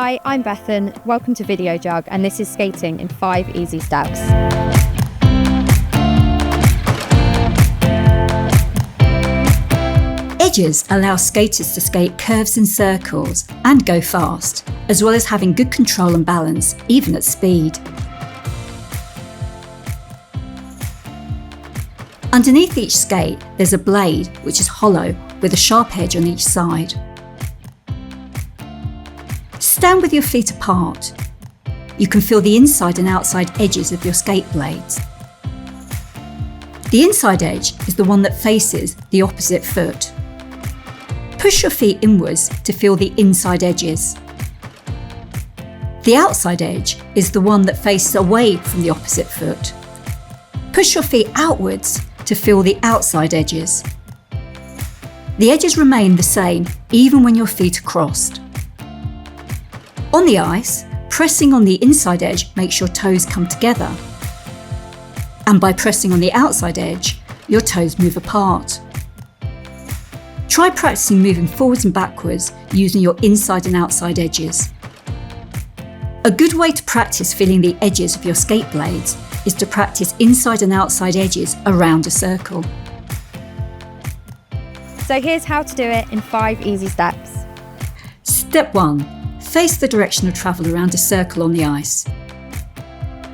Hi, I'm Bethan. Welcome to Videojug, and this is skating in 5 easy steps. Edges allow skaters to skate curves and circles and go fast, as well as having good control and balance, even at speed. Underneath each skate, there's a blade which is hollow with a sharp edge on each side. Stand with your feet apart. You can feel the inside and outside edges of your skate blades. The inside edge is the one that faces the opposite foot. Push your feet inwards to feel the inside edges. The outside edge is the one that faces away from the opposite foot. Push your feet outwards to feel the outside edges. The edges remain the same even when your feet are crossed. On the ice, pressing on the inside edge makes your toes come together. And by pressing on the outside edge, your toes move apart. Try practicing moving forwards and backwards using your inside and outside edges. A good way to practice feeling the edges of your skate blades is to practice inside and outside edges around a circle. So here's how to do it in 5 easy steps. Step 1. Face the direction of travel around a circle on the ice.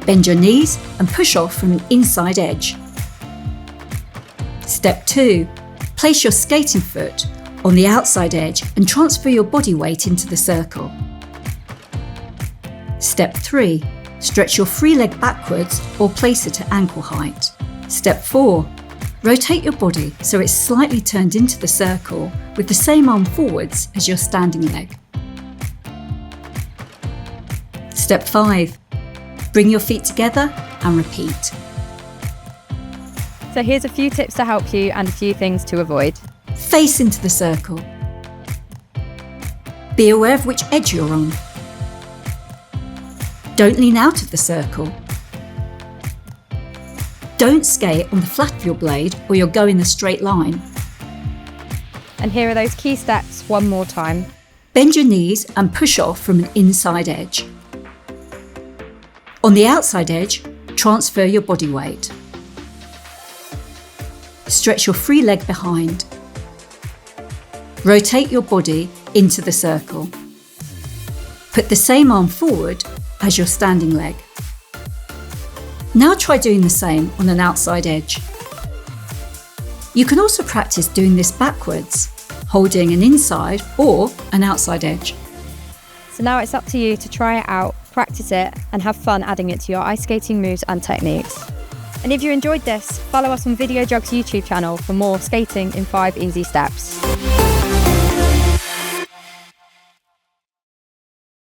Bend your knees and push off from an inside edge. Step 2. Place your skating foot on the outside edge and transfer your body weight into the circle. Step 3. Stretch your free leg backwards or place it at ankle height. Step 4. Rotate your body so it's slightly turned into the circle with the same arm forwards as your standing leg. Step 5. Bring your feet together and repeat. So here's a few tips to help you and a few things to avoid. Face into the circle. Be aware of which edge you're on. Don't lean out of the circle. Don't skate on the flat of your blade or you'll go in a straight line. And here are those key steps one more time. Bend your knees and push off from an inside edge. On the outside edge, transfer your body weight. Stretch your free leg behind. Rotate your body into the circle. Put the same arm forward as your standing leg. Now try doing the same on an outside edge. You can also practice doing this backwards, holding an inside or an outside edge. So now it's up to you to try it out, practice it, and have fun adding it to your ice skating moves and techniques. And if you enjoyed this, follow us on Videojug's YouTube channel for more skating in 5 easy steps.